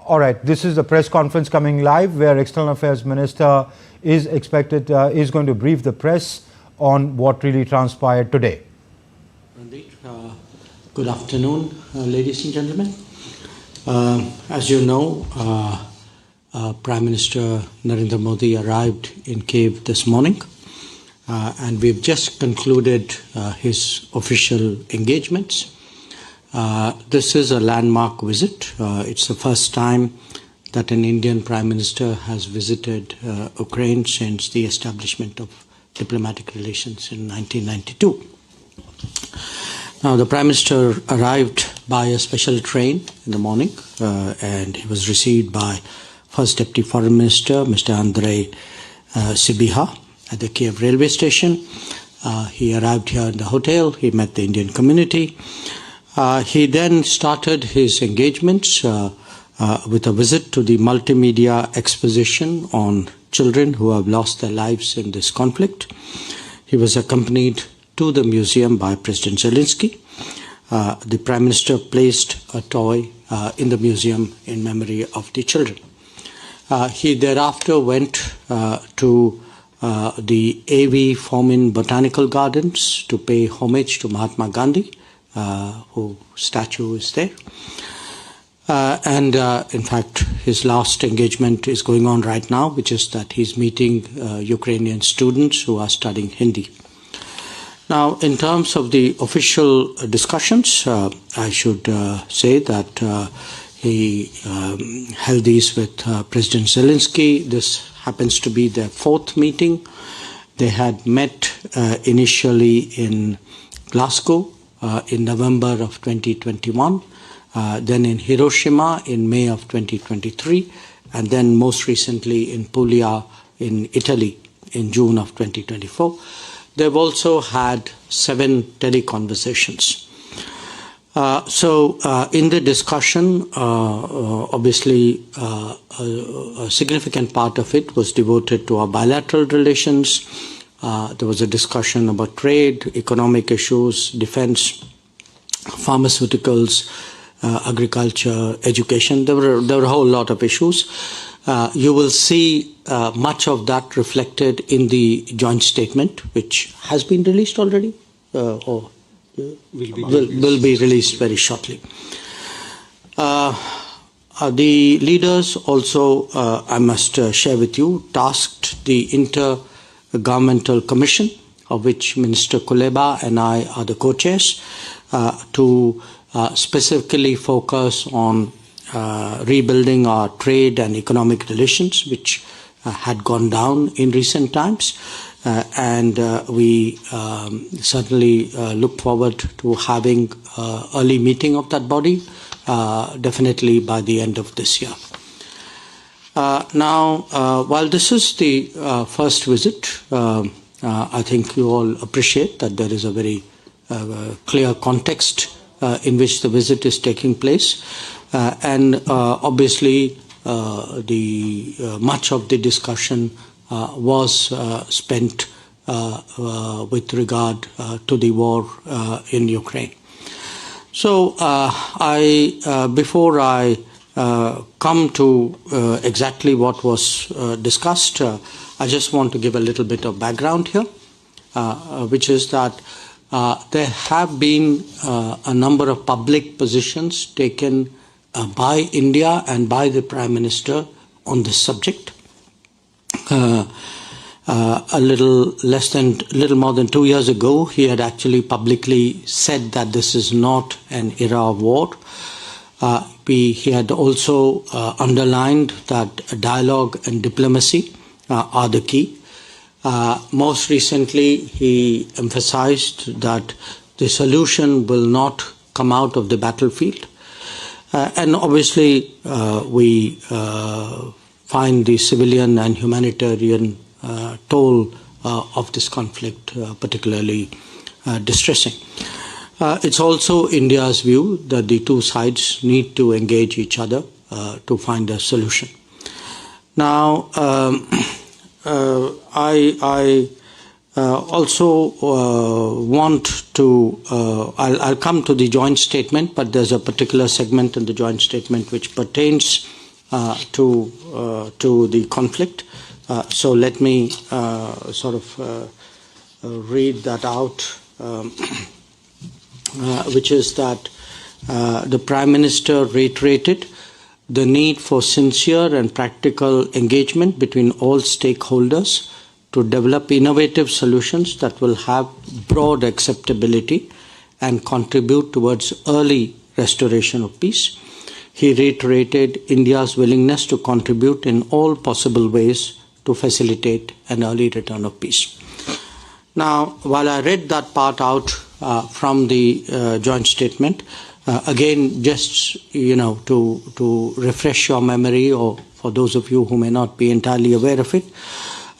All right, this is the press conference coming live where External Affairs Minister is going to brief the press on what really transpired today. Good afternoon, ladies and gentlemen. As you know, Prime Minister Narendra Modi arrived in Kyiv this morning, and we've just concluded his official engagements. This is a landmark visit. It's the first time that an Indian Prime Minister has visited Ukraine since the establishment of diplomatic relations in 1992. Now, the Prime Minister arrived by a special train in the morning, and he was received by First Deputy Foreign Minister, Mr. Andrei Sibiha, at the Kyiv railway station. He arrived here in the hotel. He met the Indian community. He then started his engagements with a visit to the multimedia exposition on children who have lost their lives in this conflict. He was accompanied to the museum by President Zelensky. The Prime Minister placed a toy in the museum in memory of the children. He thereafter went to the A.V. Fomin Botanical Gardens to pay homage to Mahatma Gandhi, whose statue is there. In fact, his last engagement is going on right now, which is that he's meeting Ukrainian students who are studying Hindi. Now, in terms of the official discussions, I should say that he held these with President Zelensky. This happens to be their fourth meeting. They had met initially in Glasgow in November of 2021, then in Hiroshima in May of 2023, and then most recently in Puglia in Italy in June of 2024. They've also had 7 teleconversations. In the discussion, obviously, a significant part of it was devoted to our bilateral relations. There was a discussion about trade, economic issues, defense, pharmaceuticals, agriculture, education. There were a whole lot of issues. You will see much of that reflected in the joint statement, which has been released already, or will be released very shortly. The leaders also, I must share with you, tasked the Intergovernmental Commission, of which Minister Kuleba and I are the co-chairs, to specifically focus on rebuilding our trade and economic relations, which had gone down in recent times. We certainly look forward to having early meeting of that body, definitely by the end of this year. While this is the first visit, I think you all appreciate that there is a very clear context in which the visit is taking place. Obviously, much of the discussion was spent with regard to the war in Ukraine. So, before I come to exactly what was discussed, I just want to give a little bit of background here, which is that there have been a number of public positions taken by India and by the Prime Minister on this subject. A little more than 2 years ago, he had actually publicly said that this is not an era of war. He had also underlined that dialogue and diplomacy are the key. Most recently, he emphasized that the solution will not come out of the battlefield. And obviously, we find the civilian and humanitarian toll of this conflict particularly distressing. It's also India's view that the two sides need to engage each other to find a solution. Now, I also want to, I'll come to the joint statement, but there's a particular segment in the joint statement which pertains to the conflict. So let me read that out, which is that the Prime Minister reiterated the need for sincere and practical engagement between all stakeholders to develop innovative solutions that will have broad acceptability and contribute towards early restoration of peace. He reiterated India's willingness to contribute in all possible ways to facilitate an early return of peace. Now, while I read that part out from the joint statement, again, just to refresh your memory, or for those of you who may not be entirely aware of it,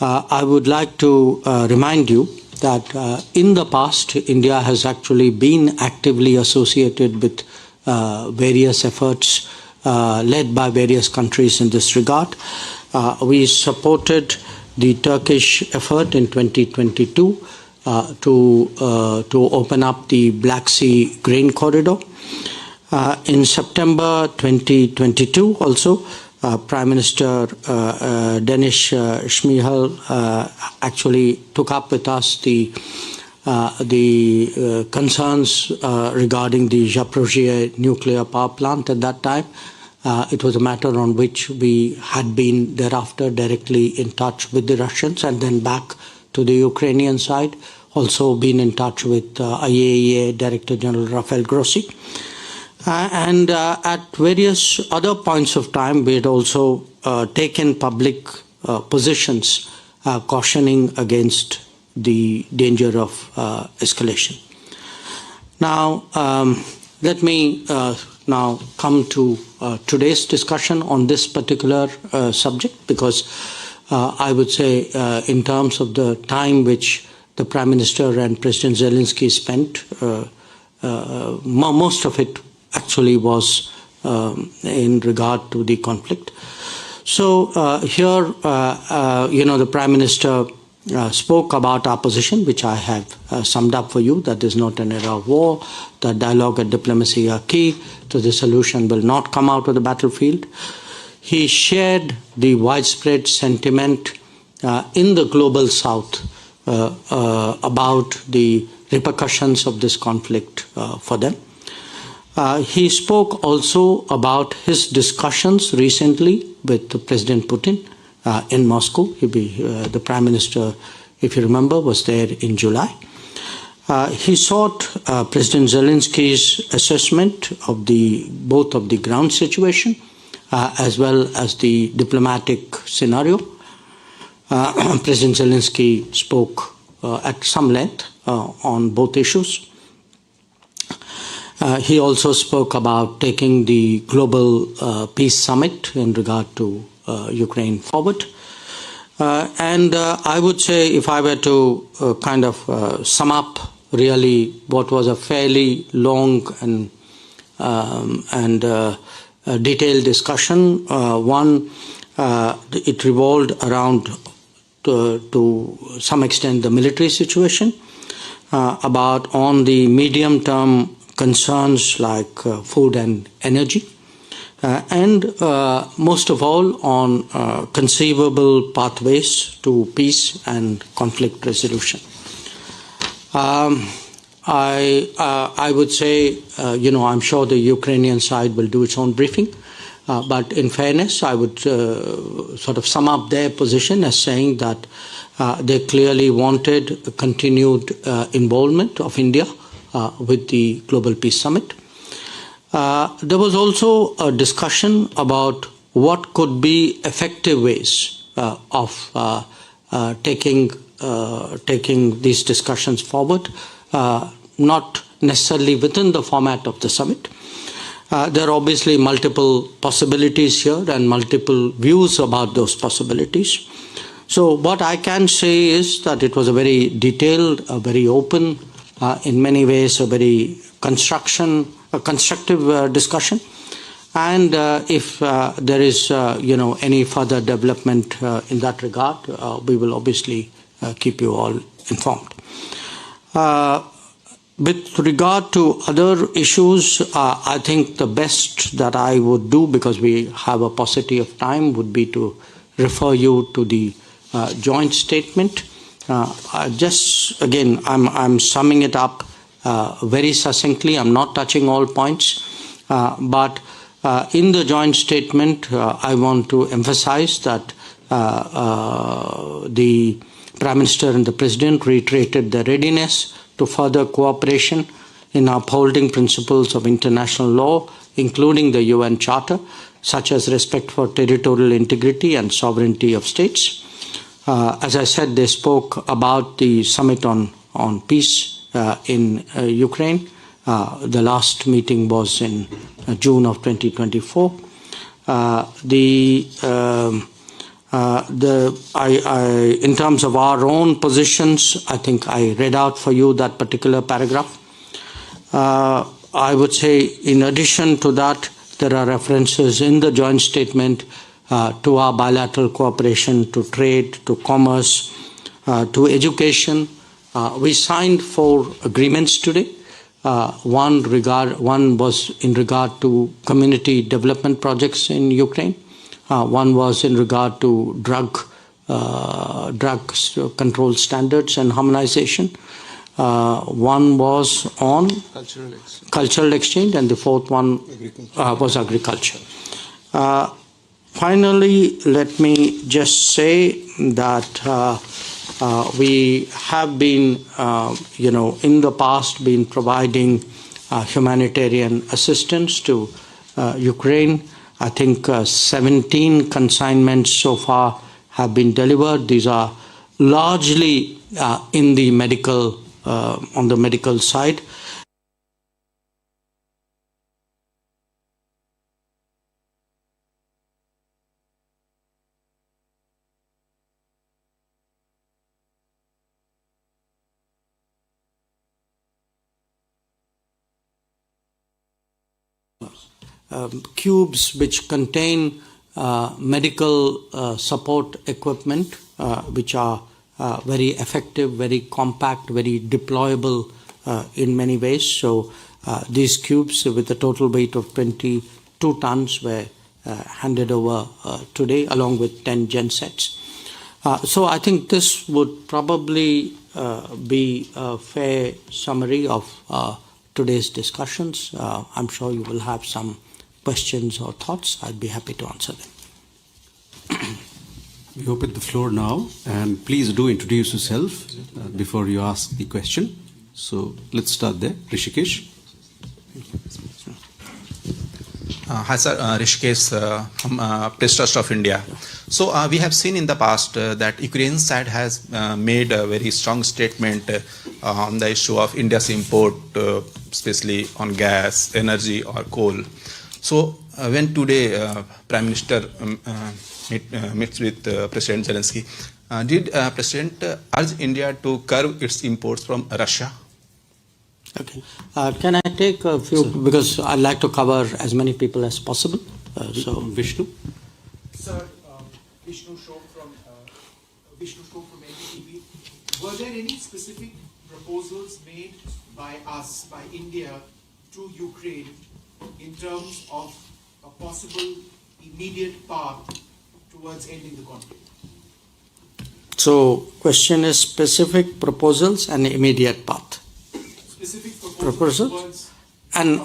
I would like to remind you that in the past, India has actually been actively associated with various efforts led by various countries in this regard. We supported the Turkish effort in 2022 to open up the Black Sea grain corridor. In September 2022 also, Prime Minister Denis Shmyhal actually took up with us the concerns regarding the Zaporizhzhia nuclear power plant at that time. It was a matter on which we had been thereafter directly in touch with the Russians, and then back to the Ukrainian side, also been in touch with IAEA Director General Rafael Grossi. And at various other points of time, we had also taken public positions cautioning against the danger of escalation. Now, let me now come to today's discussion on this particular subject, because I would say in terms of the time which the Prime Minister and President Zelensky spent, most of it actually was in regard to the conflict. So here, the Prime Minister spoke about our position, which I have summed up for you, that there's not an era of war, that dialogue and diplomacy are key to the solution will not come out of the battlefield. He shared the widespread sentiment in the global south about the repercussions of this conflict for them. He spoke also about his discussions recently with President Putin in Moscow. The Prime Minister, if you remember, was there in July. He sought President Zelensky's assessment of both of the ground situation as well as the diplomatic scenario. President Zelensky spoke at some length on both issues. He also spoke about taking the global peace summit in regard to Ukraine forward. And I would say, if I were to kind of sum up really what was a fairly long and detailed discussion, one, it revolved around to some extent the military situation, about on the medium-term concerns like food and energy, and most of all on conceivable pathways to peace and conflict resolution. I would say, I'm sure the Ukrainian side will do its own briefing, but in fairness, I would sort of sum up their position as saying that they clearly wanted a continued involvement of India with the Global Peace Summit. There was also a discussion about what could be effective ways of taking these discussions forward, not necessarily within the format of the summit. There are obviously multiple possibilities here and multiple views about those possibilities. So what I can say is that it was a very detailed, a very open, in many ways a very constructive discussion. And if there is any further development in that regard, we will obviously keep you all informed. With regard to other issues, I think the best that I would do, because we have a paucity of time, would be to refer you to the joint statement. Again, I'm summing it up very succinctly. I'm not touching all points, but in the joint statement, I want to emphasize that the Prime Minister and the President reiterated their readiness to further cooperation in upholding principles of international law, including the UN Charter, such as respect for territorial integrity and sovereignty of states. As I said, they spoke about the summit on peace in Ukraine. The last meeting was in June of 2024. In terms of our own positions, I think I read out for you that particular paragraph. I would say, in addition to that, there are references in the joint statement to our bilateral cooperation, to trade, to commerce, to education. We signed 4 agreements today. One was in regard to community development projects in Ukraine. One was in regard to drug control standards and harmonization. One was on cultural exchange, and the 4th one was agriculture. Finally, let me just say that we have been, in the past, been providing humanitarian assistance to Ukraine. I think 17 consignments so far have been delivered. These are largely in the medical, on the medical side. Cubes which contain medical support equipment, which are very effective, very compact, very deployable in many ways. So these cubes with a total weight of 22 tons were handed over today, along with 10 gensets. So I think this would probably be a fair summary of today's discussions. I'm sure you will have some questions or thoughts. I'd be happy to answer them. We open the floor now, and please do introduce yourself before you ask the question. So let's start there. Rishikesh. Hi sir, Rishikesh from Press Trust of India. So we have seen in the past that Ukraine side has made a very strong statement on the issue of India's import, especially on gas, energy or coal. So when today Prime Minister meets with President Zelensky, did President urge India to curb its imports from Russia? Okay. Can I take a few, because I'd like to cover as many people as possible. So Vishnu. Sir, Vishnu Shok from NDTV. Were there any specific proposals made by us, by India, to Ukraine in terms of a possible immediate path towards ending the conflict? So question is specific proposals and immediate path. Specific Proposals? And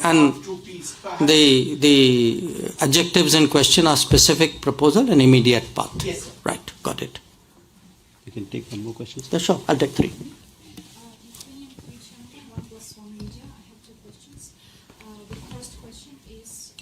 the adjectives in question are specific proposal and immediate path. Yes, sir. Right, got it. You can take one more question. Yeah, sure, I'll take 3. One plus one media. I have 2 questions. The first question is,